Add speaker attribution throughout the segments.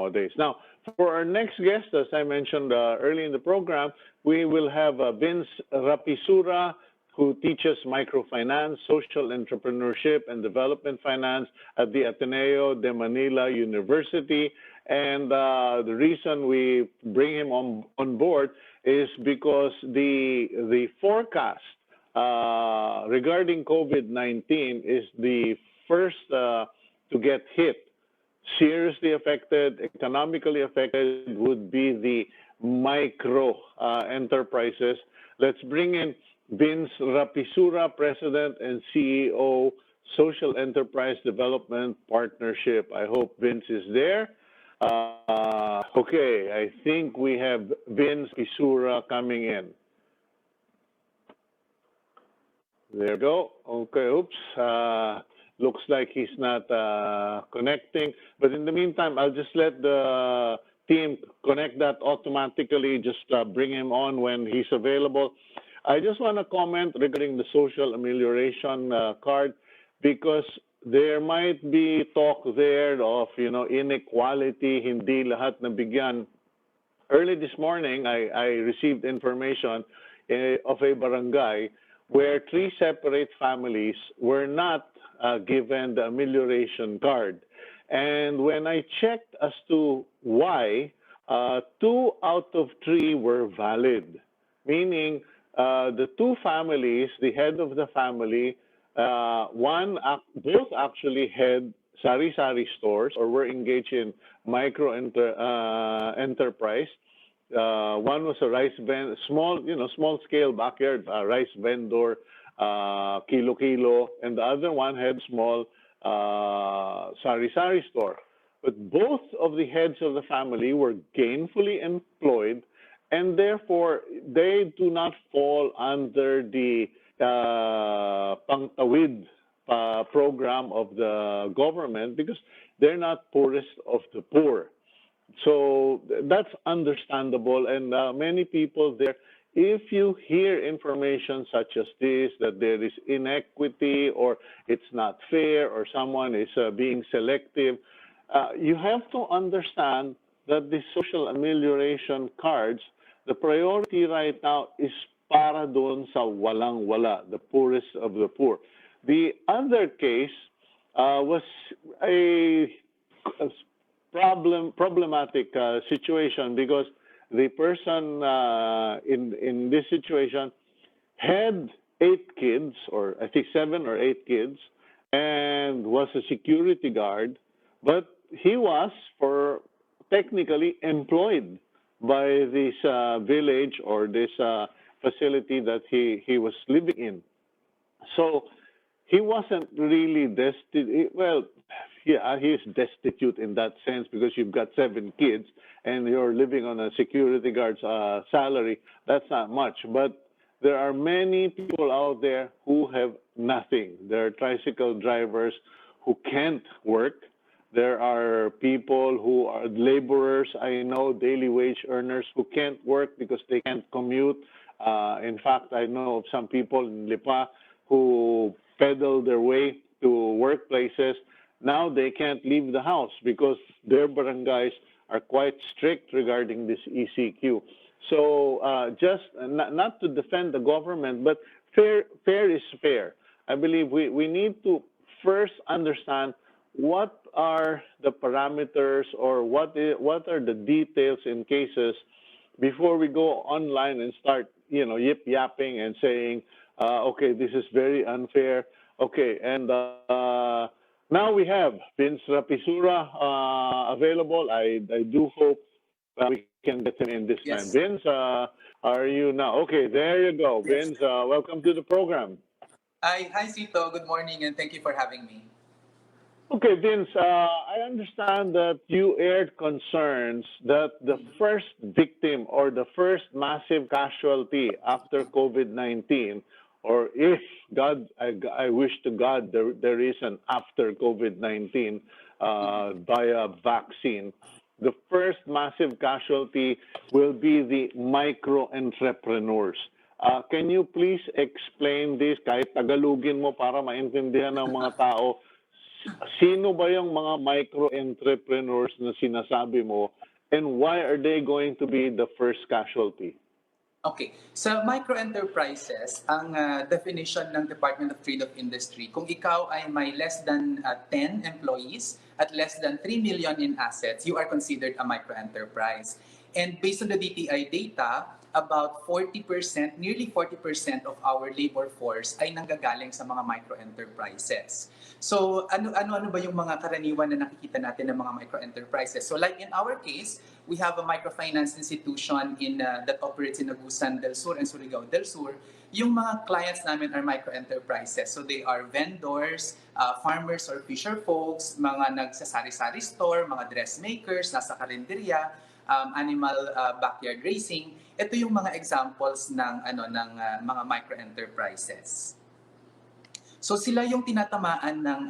Speaker 1: nowadays. Now, for our next guest, as I mentioned early in the program, we will have Vince Rapisura, who teaches microfinance, social entrepreneurship, and development finance at the Ateneo de Manila University. And the reason we bring him on board is because the forecast regarding COVID-19 is the first to get hit. Seriously affected, economically affected would be the micro enterprises. Let's bring in Vince Rapisura, President and CEO, Social Enterprise Development Partnership. I hope Vince is there. Okay, I think we have Vince Rapisura coming in. There we go. Okay, oops. Looks like he's not connecting. But in the meantime, I'll just let the team connect that automatically. Just bring him on when he's available. I just want to comment regarding the social amelioration card, because there might be talk there of, inequality, hindi lahat nabigyan. Early this morning, I received information of a barangay where 3 separate families were not given the amelioration card. And when I checked as to why, 2 out of 3 were valid, meaning the 2 families, the head of the family, both actually had sari-sari stores or were engaged in enterprise. One was a rice vendor, small scale backyard rice vendor, kilo, and the other one had small sari-sari store. But both of the heads of the family were gainfully employed, and therefore they do not fall under the pangtawid program of the government, because they're not poorest of the poor. So that's understandable, and many people there, if you hear information such as this, that there is inequity or it's not fair or someone is being selective, you have to understand that the social amelioration cards, the priority right now is para doon sa walang-wala, the poorest of the poor. The other case was a problematic situation, because the person in this situation had 8 kids, or I think 7 or 8 kids, and was a security guard, but he was technically employed by this village or this facility that he was living in. So he wasn't really destitute. Well, yeah, he is destitute in that sense, because you've got 7 kids and you're living on a security guard's salary. That's not much. But there are many people out there who have nothing. There are tricycle drivers who can't work. There are people who are laborers, I know, daily wage earners, who can't work because they can't commute. In fact, I know of some people in Lipa who pedal their way to workplaces. Now they can't leave the house because their barangays are quite strict regarding this ECQ. So just not to defend the government, but fair is fair. I believe we need to first understand what are the parameters, or what are the details in cases before we go online and start, yip-yapping and saying, okay, this is very unfair. Okay, and now we have Vince Rapisura available. I do hope we can get him in this time. Vince, are you now? Okay, there you go. Yes. Vince, welcome to the program.
Speaker 2: Hi, Sito. Good morning, and thank you for having me.
Speaker 1: Okay, Vince, I understand that you aired concerns that the first victim or the first massive casualty after COVID-19, or if God, I wish to God there is an after COVID-19 via vaccine, the first massive casualty will be the micro-entrepreneurs. Can you please explain this, kahit Tagalogin mo para maintindihan ng mga tao? Sino ba yung mga micro-entrepreneurs na sinasabi mo, and why are they going to be the first casualty?
Speaker 2: Okay. Sa microenterprises, ang definition ng Department of Trade of Industry, kung ikaw ay may less than 10 employees at less than 3 million in assets, you are considered a microenterprise. And based on the DTI data, about 40%, nearly 40% of our labor force ay nanggagaling sa mga microenterprises. So ano ba yung mga karaniwan na nakikita natin ng mga microenterprises? So like in our case, we have a microfinance institution that operates in Agusan del Sur and Surigao del Sur. Yung mga clients namin are microenterprises. So they are vendors, farmers or fisher folks, mga nagsasari-sari store, mga dressmakers, nasa karinderya, animal backyard racing. Ito yung mga examples ng mga microenterprises. So sila yung tinatamaan ng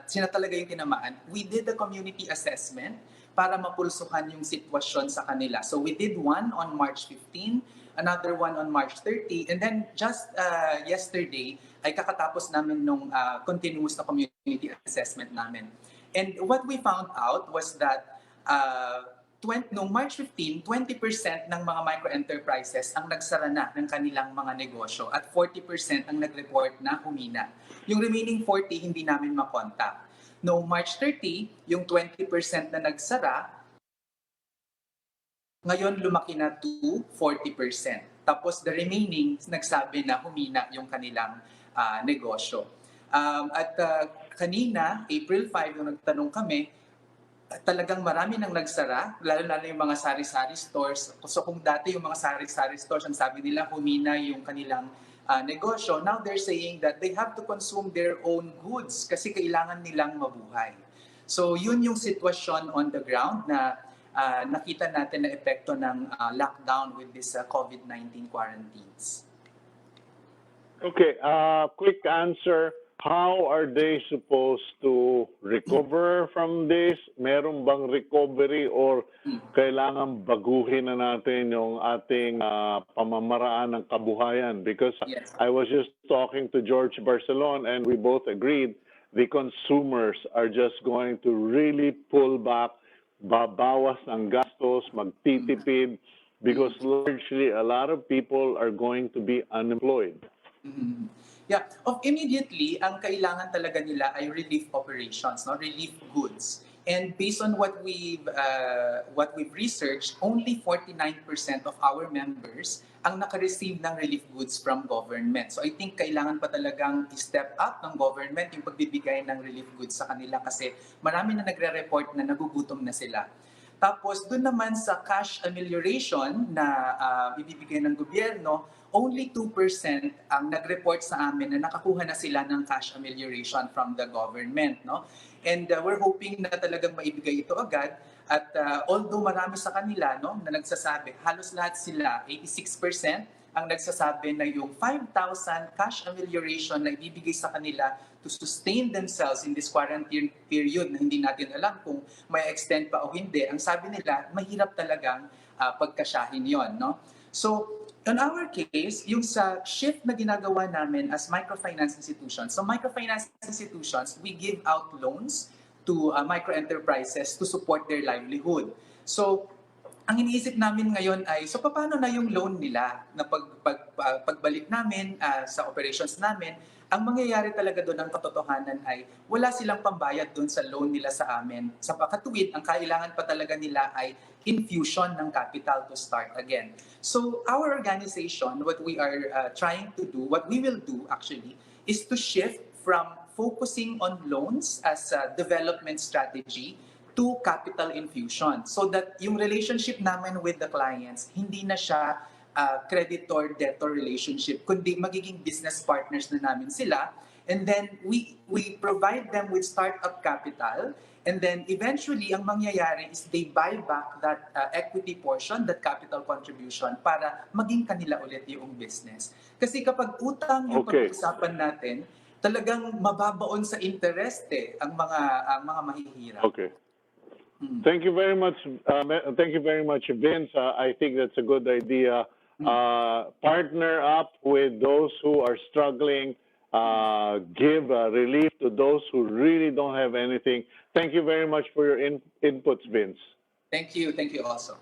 Speaker 2: sila talaga yung tinamaan. We did a community assessment para mapulsuhan yung sitwasyon sa kanila. So we did one on March 15, another one on March 30, and then just yesterday ay kakatapos namin nung continuous na community assessment namin. And what we found out was that noong March 15, 20% ng mga microenterprises ang nagsara na ng kanilang mga negosyo at 40% ang nag-report na humina. Yung remaining 40 hindi namin makontak. Noong March 30, yung 20% na nagsara, ngayon lumaki na to 40%. Tapos the remaining nagsabi na humina yung kanilang negosyo. Kanina, April 5, nung nagtanong kami, talagang marami nang nagsara, lalo-lalo yung mga sari-sari stores. So kung dati yung mga sari-sari stores, ang sabi nila humina yung kanilang negosyo, now they're saying that they have to consume their own goods kasi kailangan nilang mabuhay. So yun yung sitwasyon on the ground na nakita natin na epekto ng lockdown with this COVID-19 quarantines.
Speaker 1: Okay, quick answer. How are they supposed to recover from this? Meron bang recovery or kailangan baguhin na natin yung ating pamamaraan ng kabuhayan? Because
Speaker 2: Yes.
Speaker 1: I was just talking to George Barcelon and we both agreed the consumers are just going to really pull back, babawas ang gastos, magtitipid, because largely a lot of people are going to be unemployed.
Speaker 2: Mm-hmm. Yeah, immediately, ang kailangan talaga nila ay relief operations, no? Relief goods. And based on what we've researched, only 49% of our members ang naka-receive ng relief goods from government. So I think kailangan pa talagang step up ng government yung pagbibigay ng relief goods sa kanila kasi marami na nagre-report na nagugutom na sila. Tapos doon naman sa cash amelioration na ibibigay ng gobyerno, only 2% ang nag-report sa amin na nakakuha na sila ng cash amelioration from the government, no? And we're hoping na talagang maibigay ito agad. At although marami sa kanila, no, na nagsasabi, halos lahat sila, 86%, ang nagsasabi na yung 5,000 cash amelioration na ibibigay sa kanila to sustain themselves in this quarantine period na hindi natin alam kung may extend pa o hindi. Ang sabi nila, mahirap talagang pagkasyahin yon, no? So, in our case, yung sa shift na ginagawa namin as microfinance institutions, so microfinance institutions, we give out loans to microenterprises to support their livelihood. So, ang iniisip namin ngayon ay, so paano na yung loan nila na pagbalik namin sa operations namin, ang mangyayari talaga doon ang katotohanan ay wala silang pambayad doon sa loan nila sa amin. Sa pakatuwid, ang kailangan pa talaga nila ay infusion ng capital to start again. So our organization, what we are trying to do, what we will do actually, is to shift from focusing on loans as a development strategy to capital infusion so that yung relationship namin with the clients, hindi na siya creditor-debtor relationship, kundi magiging business partners na namin sila. And then we provide them with startup capital. And then eventually, ang mangyayari is they buy back that equity portion, that capital contribution, para maging kanila ulit yung business. Kasi kapag utang yung pag-uusapan natin, talagang mababaon sa interest ang mga mahihirap.
Speaker 1: Okay. Thank you very much. Thank you very much, Vince. I think that's a good idea. Partner up with those who are struggling give relief to those who really don't have anything. Thank you very much for your inputs, Vince.
Speaker 2: Thank you also.